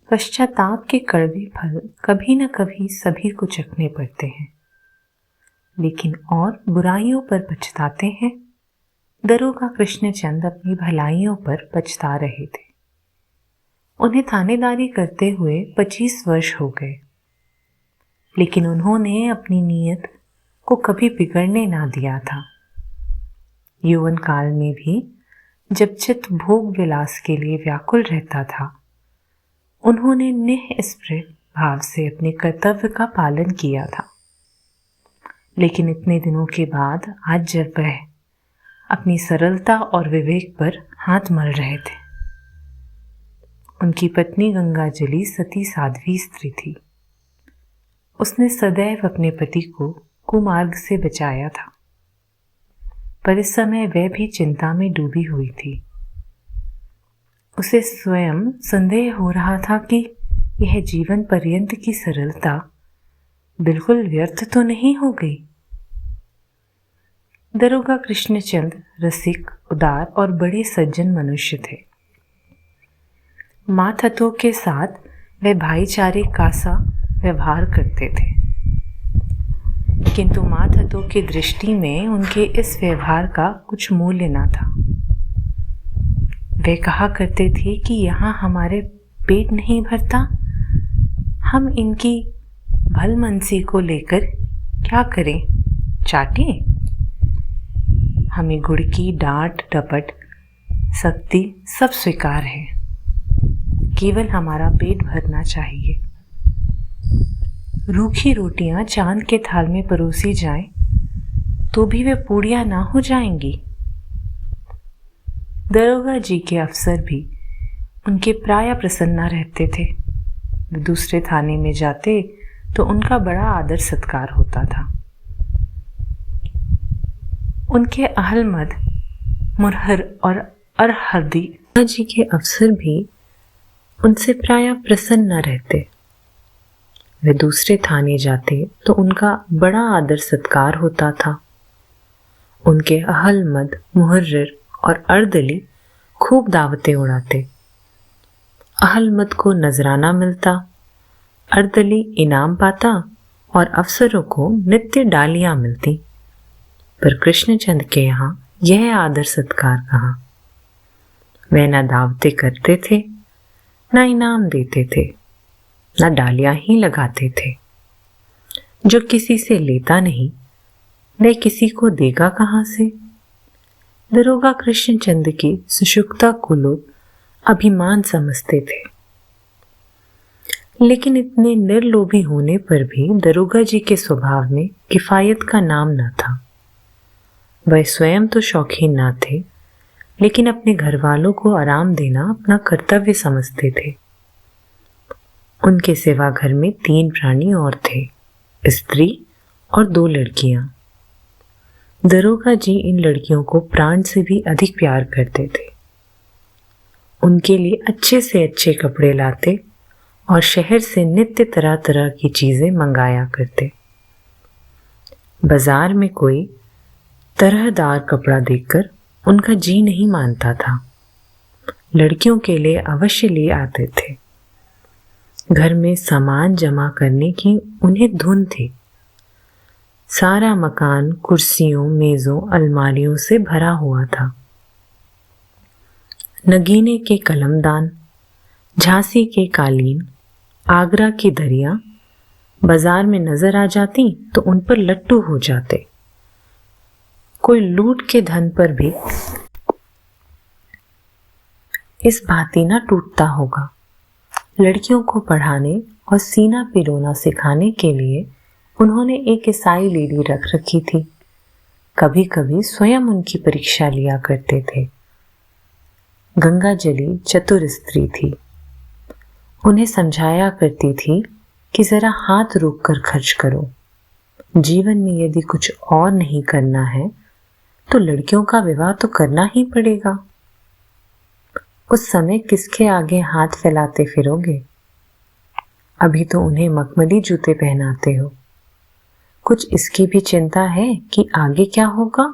पश्चाताप के कड़वे फल कभी न कभी सभी को चखने पड़ते हैं, लेकिन और बुराइयों पर पछताते हैं। दरोगा कृष्णचंद अपनी भलाइयों पर पछता रहे थे। उन्हें थानेदारी करते हुए 25 वर्ष हो गए, लेकिन उन्होंने अपनी नीयत को कभी बिगड़ने ना दिया था। यौवन काल में भी जब चित्त भोग विलास के लिए व्याकुल रहता था, उन्होंने निःस्पृह भाव से अपने कर्तव्य का पालन किया था। लेकिन इतने दिनों के बाद आज जब वह अपनी सरलता और विवेक पर हाथ मल रहे थे, उनकी पत्नी गंगाजली सती साध्वी स्त्री थी। उसने सदैव अपने पति को कुमार्ग से बचाया था, पर इस समय वह भी चिंता में डूबी हुई थी। उसे स्वयं संदेह हो रहा था कि यह जीवन पर्यंत की सरलता बिल्कुल व्यर्थ तो नहीं हो गई। दरोगा कृष्णचंद रसिक, उदार और बड़े सज्जन मनुष्य थे। मातहतों के साथ वे भाईचारे का सा व्यवहार करते थे, किंतु मातहतों की दृष्टि में उनके इस व्यवहार का कुछ मूल्य न था। वे कहा करते थे कि यहाँ हमारे पेट नहीं भरता, हम इनकी भलमनसी को लेकर क्या करें, चाटें? हमें गुड़ की डांट डपट सख्ती सब स्वीकार है, केवल हमारा पेट भरना चाहिए। रूखी रोटियां चांद के थाल में परोसी जाएं तो भी वे पूड़ियां ना हो जाएंगी। दरोगा जी के अफसर भी उनके प्राय प्रसन्न रहते थे। वे दूसरे थाने में जाते तो उनका बड़ा आदर सत्कार होता था। उनके अहलमद, मुरहर और अरहदी जी के अफसर भी उनसे प्राय प्रसन्न रहते। वे दूसरे थाने जाते तो उनका बड़ा आदर सत्कार होता था। उनके अहलमद, मुहर्रिर और अर्दली खूब दावतें उड़ाते। अहलमद को नजराना मिलता, अर्दली इनाम पाता और अफसरों को नित्य डालियां मिलती। पर कृष्णचंद के यहाँ यह आदर सत्कार कहाँ। वे न दावतें करते थे, न इनाम देते थे, न डालियां ही लगाते थे। जो किसी से लेता नहीं, वह किसी को देगा कहाँ से? दरोगा कृष्णचंद की सुषुप्ता को लोग अभिमान समझते थे, लेकिन इतने निर्लोभी होने पर भी दरोगा जी के स्वभाव में किफायत का नाम न था। वह स्वयं तो शौकीन न थे, लेकिन अपने घर वालों को आराम देना अपना कर्तव्य समझते थे। उनके सिवा घर में 3 प्राणी और थे, स्त्री और 2 लड़कियां। दरोगा जी इन लड़कियों को प्राण से भी अधिक प्यार करते थे। उनके लिए अच्छे से अच्छे कपड़े लाते और शहर से नित्य तरह तरह की चीजें मंगाया करते। बाजार में कोई तरहदार कपड़ा देखकर उनका जी नहीं मानता था। लड़कियों के लिए अवश्य ले आते थे। घर में सामान जमा करने की उन्हें धुन थी। सारा मकान कुर्सियों, मेजों, अलमारियों से भरा हुआ था। नगीने के कलमदान, झांसी के कालीन, आगरा की दरियां बाजार में नजर आ जाती तो उन पर लट्टू हो जाते। कोई लूट के धन पर भी इस भांति न टूटता होगा। लड़कियों को पढ़ाने और सीना पिरोना सिखाने के लिए उन्होंने एक ईसाई लेडी रख रखी थी। कभी कभी स्वयं उनकी परीक्षा लिया करते थे। गंगाजली चतुर स्त्री थी। उन्हें समझाया करती थी कि जरा हाथ रोक कर खर्च करो। जीवन में यदि कुछ और नहीं करना है तो लड़कियों का विवाह तो करना ही पड़ेगा। उस समय किसके आगे हाथ फैलाते फिरोगे? अभी तो उन्हें मखमली जूते पहनाते हो। कुछ इसकी भी चिंता है कि आगे क्या होगा?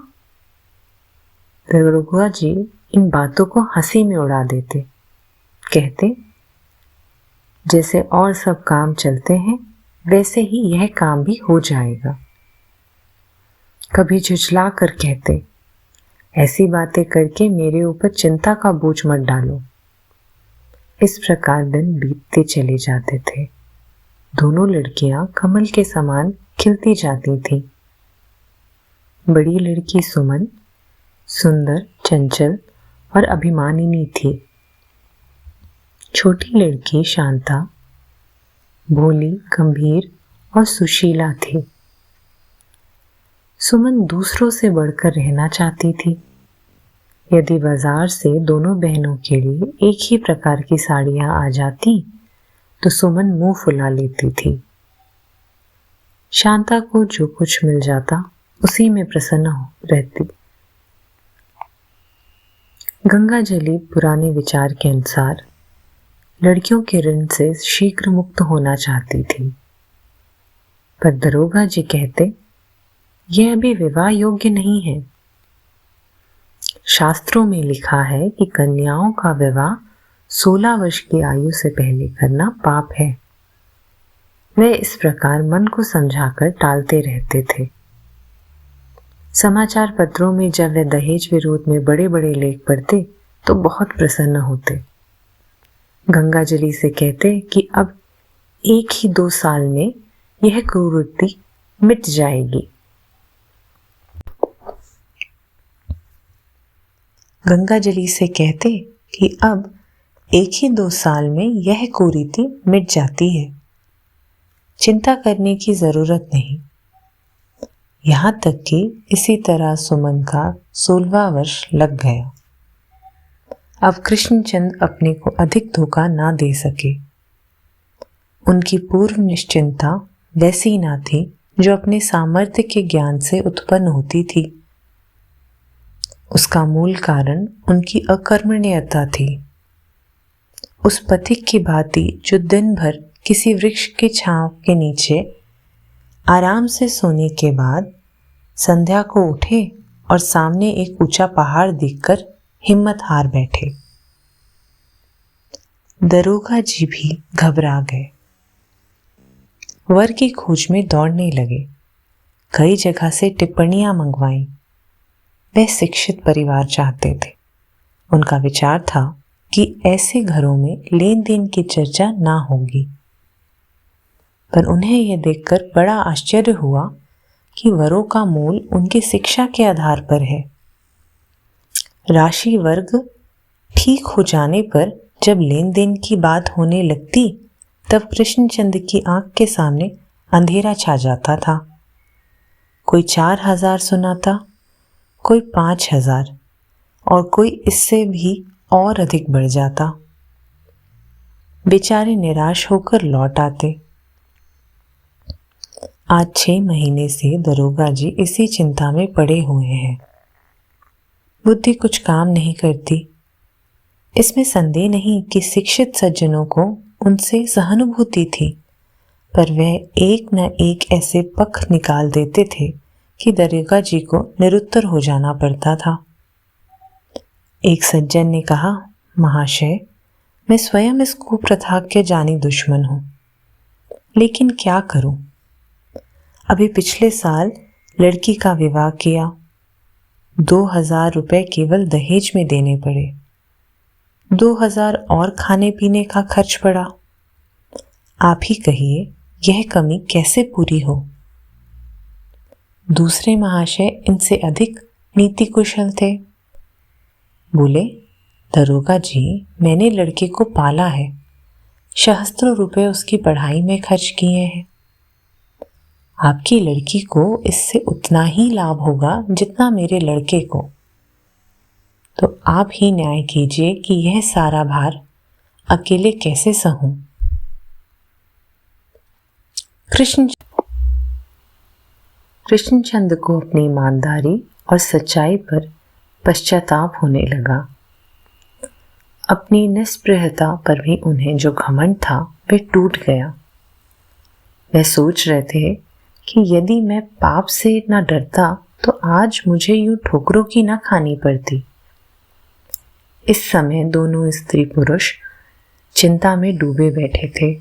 दरोगा जी इन बातों को हंसी में उड़ा देते। कहते, जैसे और सब काम चलते हैं वैसे ही यह काम भी हो जाएगा। कभी झुठला कर कहते, ऐसी बातें करके मेरे ऊपर चिंता का बोझ मत डालो। इस प्रकार दिन बीतते चले जाते थे। दोनों लड़कियां कमल के समान खिलती जाती थीं। बड़ी लड़की सुमन सुंदर, चंचल और अभिमानिनी थी। छोटी लड़की शांता भोली, गंभीर और सुशीला थी। सुमन दूसरों से बढ़कर रहना चाहती थी। यदि बाजार से दोनों बहनों के लिए एक ही प्रकार की साड़ियां आ जाती तो सुमन मुंह फुला लेती थी। शांता को जो कुछ मिल जाता उसी में प्रसन्न रहती। गंगाजली पुराने विचार के अनुसार लड़कियों के ऋण से शीघ्र मुक्त होना चाहती थी, पर दरोगा जी कहते यह अभी विवाह योग्य नहीं है। शास्त्रों में लिखा है कि कन्याओं का विवाह 16 वर्ष की आयु से पहले करना पाप है। वे इस प्रकार मन को समझाकर टालते रहते थे। समाचार पत्रों में जब वे दहेज विरोध में बड़े बड़े लेख पढ़ते तो बहुत प्रसन्न होते। गंगाजली से कहते कि अब 1 ही 2 साल में यह कुवृत्ति मिट जाएगी। गंगाजली से कहते कि अब 1 ही 2 साल में यह कुरीति मिट जाती है, चिंता करने की जरूरत नहीं। यहाँ तक कि इसी तरह सुमन का 16वां वर्ष लग गया। अब कृष्णचंद अपने को अधिक धोखा ना दे सके। उनकी पूर्व निश्चिंता वैसी ना थी जो अपने सामर्थ्य के ज्ञान से उत्पन्न होती थी। उसका मूल कारण उनकी अकर्मण्यता थी। उस पथिक की भांति जो दिन भर किसी वृक्ष के छांव के नीचे आराम से सोने के बाद संध्या को उठे और सामने एक ऊंचा पहाड़ देखकर हिम्मत हार बैठे। दरोगा जी भी घबरा गए। वर की खोज में दौड़ने लगे। कई जगह से टिप्पणियां मंगवाई। वे शिक्षित परिवार चाहते थे। उनका विचार था कि ऐसे घरों में लेन देन की चर्चा ना होगी। पर उन्हें यह देखकर बड़ा आश्चर्य हुआ कि वरों का मूल उनकी शिक्षा के आधार पर है। राशि वर्ग ठीक हो जाने पर जब लेन देन की बात होने लगती तब कृष्णचंद की आंख के सामने अंधेरा छा जाता था। कोई 4,000 सुनाता, कोई 5,000 और कोई इससे भी और अधिक बढ़ जाता। बेचारे निराश होकर लौट आते। आज 6 महीने से दरोगा जी इसी चिंता में पड़े हुए हैं। बुद्धि कुछ काम नहीं करती। इसमें संदेह नहीं कि शिक्षित सज्जनों को उनसे सहानुभूति थी, पर वह एक न एक ऐसे पख निकाल देते थे कि दरोगा जी को निरुत्तर हो जाना पड़ता था। एक सज्जन ने कहा, महाशय, मैं स्वयं इस कुप्रथा के जानी दुश्मन हूं, लेकिन क्या करूं? अभी पिछले साल लड़की का विवाह किया, 2,000 रुपए केवल दहेज में देने पड़े, 2,000 और खाने पीने का खर्च पड़ा। आप ही कहिए यह कमी कैसे पूरी हो? दूसरे महाशय इनसे अधिक नीति कुशल थे। बोले, दरोगा जी, मैंने लड़के को पाला है, सहस्त्रों रुपए उसकी पढ़ाई में खर्च किए हैं। आपकी लड़की को इससे उतना ही लाभ होगा जितना मेरे लड़के को। तो आप ही न्याय कीजिए कि यह सारा भार अकेले कैसे सहूं? कृष्णचंद को अपनी ईमानदारी और सच्चाई पर पश्चाताप होने लगा। अपनी निस्पृहता पर भी उन्हें जो घमंड था वह टूट गया। वह सोच रहे थे कि यदि मैं पाप से न डरता तो आज मुझे यूं ठोकरों की न खानी पड़ती। इस समय दोनों स्त्री पुरुष चिंता में डूबे बैठे थे।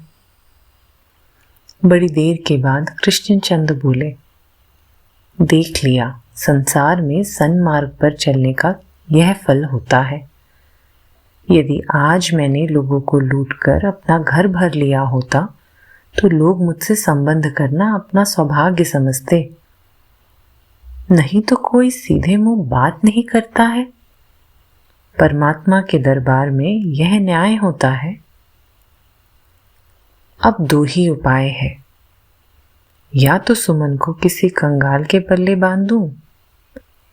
बड़ी देर के बाद कृष्णचंद बोले, देख लिया, संसार में सन्मार्ग पर चलने का यह फल होता है। यदि आज मैंने लोगों को लूटकर अपना घर भर लिया होता तो लोग मुझसे संबंध करना अपना सौभाग्य समझते। नहीं तो कोई सीधे मुंह बात नहीं करता है। परमात्मा के दरबार में यह न्याय होता है। अब दो ही उपाय है, या तो सुमन को किसी कंगाल के पल्ले बांध दूं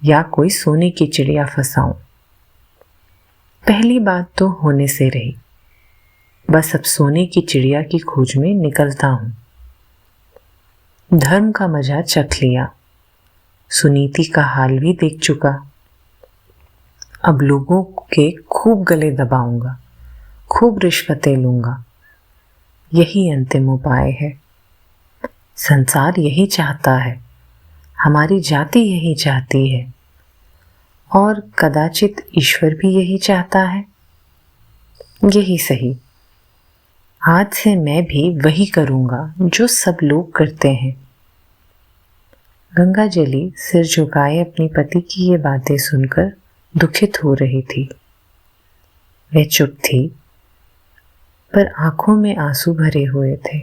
या कोई सोने की चिड़िया फंसाऊं। पहली बात तो होने से रही, बस अब सोने की चिड़िया की खोज में निकलता हूं। धर्म का मजा चख लिया, सुनीति का हाल भी देख चुका। अब लोगों के खूब गले दबाऊंगा, खूब रिश्वतें लूंगा। यही अंतिम उपाय है। संसार यही चाहता है, हमारी जाति यही चाहती है, और कदाचित ईश्वर भी यही चाहता है। यही सही, आज से मैं भी वही करूंगा जो सब लोग करते हैं। गंगाजली सिर झुकाए अपनी पति की ये बातें सुनकर दुखित हो रही थी। वह चुप थी, पर आंखों में आंसू भरे हुए थे।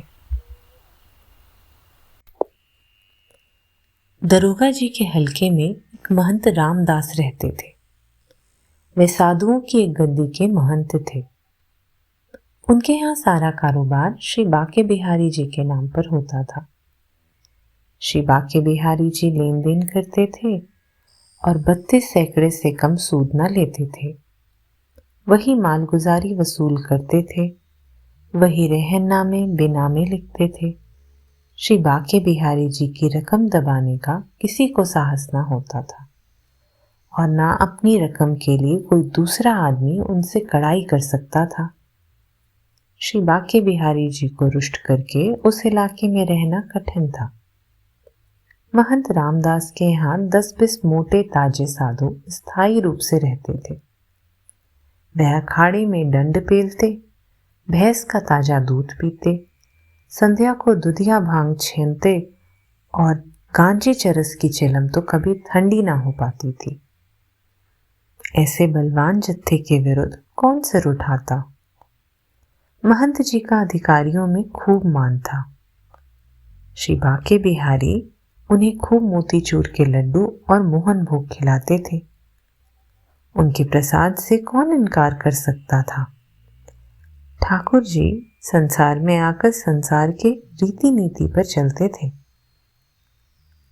दरोगा जी के हलके में एक महंत रामदास रहते थे। वे साधुओं की एक गद्दी के महंत थे। उनके यहाँ सारा कारोबार श्री बाके बिहारी जी के नाम पर होता था। श्री बाके बिहारी जी लेन देन करते थे और 32 सैकड़े से कम सूद न लेते थे। वही मालगुजारी वसूल करते थे, वही रहननामे बेनामे लिखते थे। श्री बाके बिहारी जी की रकम दबाने का किसी को साहस न होता था और ना अपनी रकम के लिए कोई दूसरा आदमी उनसे कड़ाई कर सकता था। श्री बाके बिहारी जी को रुष्ट करके उस इलाके में रहना कठिन था। महंत रामदास के यहाँ 10-20 मोटे ताजे साधु स्थायी रूप से रहते थे। वह अखाड़े में डंड पेलते, भैंस का ताजा दूध पीते, संध्या को दुधिया भांग छीनते और गांजे चरस की चिलम तो कभी ठंडी ना हो पाती थी। ऐसे बलवान जत्थे के विरुद्ध कौन सिर उठाता? महंत जी का अधिकारियों में खूब मान था। श्री बाके बिहारी उन्हें खूब मोतीचूर के लड्डू और मोहन भोग खिलाते थे। उनके प्रसाद से कौन इनकार कर सकता था? ठाकुर जी संसार में आकर संसार के रीति नीति पर चलते थे।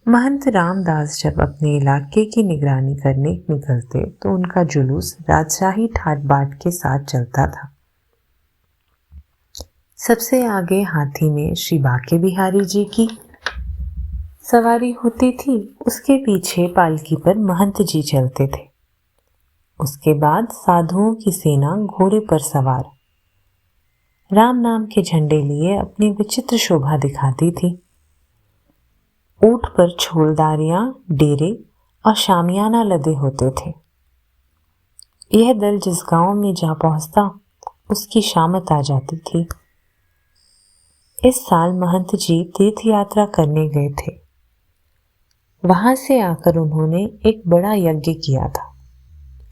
महंत रामदास जब अपने इलाके की निगरानी करने निकलते तो उनका जुलूस राजशाही ठाट बाट के साथ चलता था। सबसे आगे हाथी में श्री बाके बिहारी जी की सवारी होती थी, उसके पीछे पालकी पर महंत जी चलते थे। उसके बाद साधुओं की सेना घोड़े पर सवार राम नाम के झंडे लिए अपनी विचित्र शोभा दिखाती थी। ऊंट पर छोलदारियां, डेरे और शामियाना लदे होते थे। यह दल जिस गांव में जा पहुंचता उसकी शामत आ जाती थी। इस साल महंत जी तीर्थ यात्रा करने गए थे। वहां से आकर उन्होंने एक बड़ा यज्ञ किया था।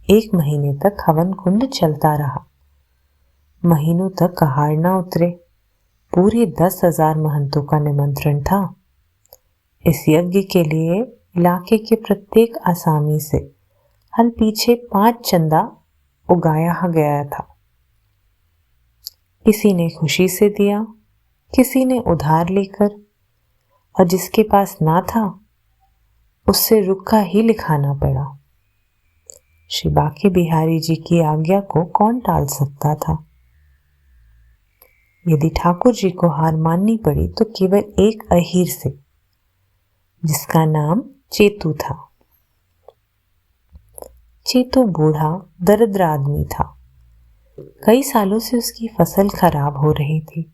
1 महीने तक हवन कुंड चलता रहा। महीनों तक कहाड़ न उतरे। पूरे 10,000 महंतों का निमंत्रण था। इस यज्ञ के लिए इलाके के प्रत्येक आसामी से हल पीछे 5 चंदा उगाया गया था। किसी ने खुशी से दिया, किसी ने उधार लेकर, और जिसके पास ना था उससे रुक्का ही लिखाना पड़ा। श्री बाके बिहारी जी की आज्ञा को कौन टाल सकता था? यदि ठाकुर जी को हार माननी पड़ी तो केवल एक अहीर से, जिसका नाम चेतू था। चेतू बूढ़ा दरिद्र आदमी था। कई सालों से उसकी फसल खराब हो रही थी।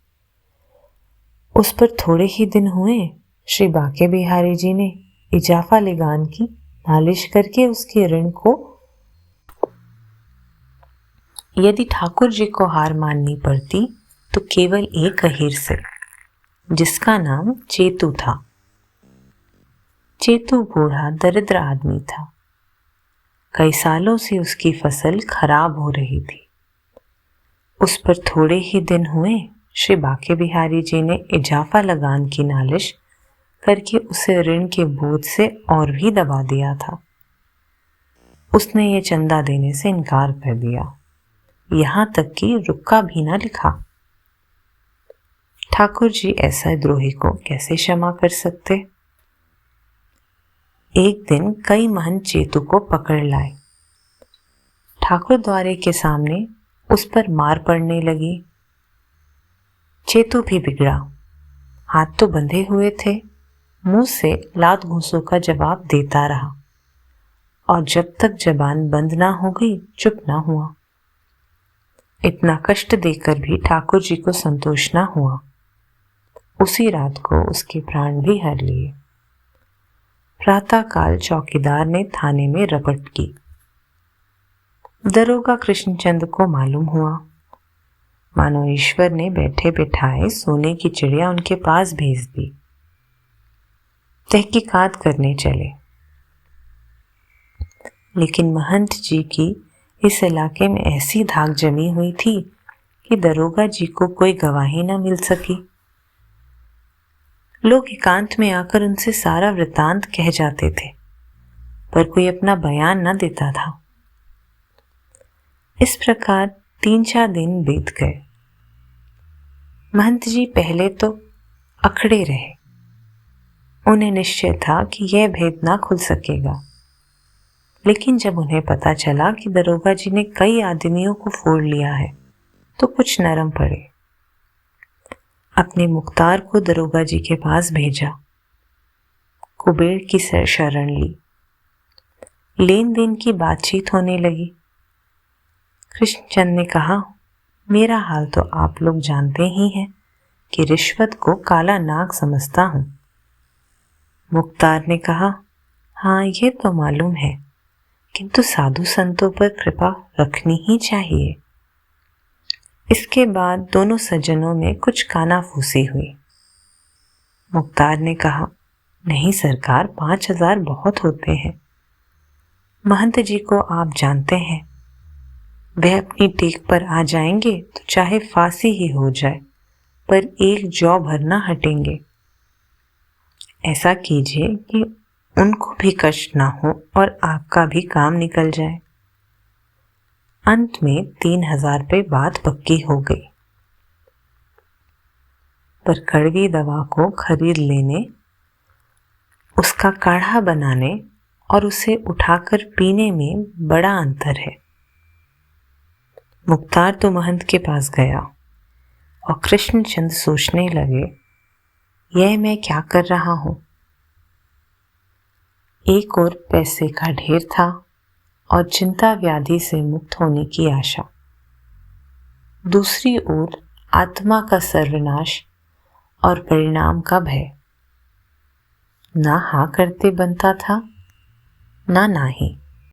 उस पर थोड़े ही दिन हुए श्री बाके बिहारी जी ने इजाफा लेगान की नालिश करके उसके ऋण को यदि ठाकुर जी को हार माननी पड़ती तो केवल एक अहीर से, जिसका नाम चेतू था। चेतू बूढ़ा दरिद्र आदमी था। कई सालों से उसकी फसल खराब हो रही थी। उस पर थोड़े ही दिन हुए श्री बाके बिहारी जी ने इजाफा लगान की नालिश करके उसे ऋण के बोझ से और भी दबा दिया था। उसने ये चंदा देने से इनकार कर दिया, यहां तक कि रुक्का भी ना लिखा। ठाकुर जी ऐसा द्रोही को कैसे क्षमा कर सकते। एक दिन कई महंत चेतू को पकड़ लाए। ठाकुर द्वारे के सामने उस पर मार पड़ने लगी। चेतू भी बिगड़ा। हाथ तो बंधे हुए थे, मुंह से लात घूंसों का जवाब देता रहा और जब तक जबान बंद ना हो गई चुप ना हुआ। इतना कष्ट देकर भी ठाकुर जी को संतोष ना हुआ। उसी रात को उसके प्राण भी हर लिए। प्रातःकाल चौकीदार ने थाने में रपट की। दरोगा कृष्णचंद को मालूम हुआ, मानो ईश्वर ने बैठे बिठाए सोने की चिड़िया उनके पास भेज दी। तहकीकात करने चले, लेकिन महंत जी की इस इलाके में ऐसी धाक जमी हुई थी कि दरोगा जी को कोई गवाही न मिल सकी। लोग एकांत में आकर उनसे सारा वृतांत कह जाते थे, पर कोई अपना बयान न देता था। इस प्रकार 3-4 दिन बीत गए। महंत जी पहले तो अखड़े रहे। उन्हें निश्चय था कि यह भेद ना खुल सकेगा, लेकिन जब उन्हें पता चला कि दरोगा जी ने कई आदमियों को फोड़ लिया है तो कुछ नरम पड़े। अपने मुख्तार को दरोगा जी के पास भेजा, कुबेर की शरण ली। लेन देन की बातचीत होने लगी। कृष्णचंद ने कहा, मेरा हाल तो आप लोग जानते ही हैं कि रिश्वत को काला नाग समझता हूं। मुख्तार ने कहा, हाँ ये तो मालूम है, किंतु साधु संतों पर कृपा रखनी ही चाहिए। इसके बाद दोनों सज्जनों में कुछ कानाफूसी हुई। मुख्तार ने कहा, नहीं सरकार, 5,000 बहुत होते हैं। महंत जी को आप जानते हैं, वह अपनी टेक पर आ जाएंगे तो चाहे फांसी ही हो जाए, पर एक जौ भर ना हटेंगे। ऐसा कीजिए कि उनको भी कष्ट ना हो और आपका भी काम निकल जाए। अंत में 3,000 पे बात पक्की हो गई, पर कड़वी दवा को खरीद लेने, उसका काढ़ा बनाने और उसे उठाकर पीने में बड़ा अंतर है। मुख्तार तो महंत के पास गया और कृष्णचंद सोचने लगे, यह मैं क्या कर रहा हूं। एक और पैसे का ढेर था और चिंता व्याधि से मुक्त होने की आशा, दूसरी ओर आत्मा का सर्वनाश और परिणाम का भय। ना हाँ करते बनता था, ना ही।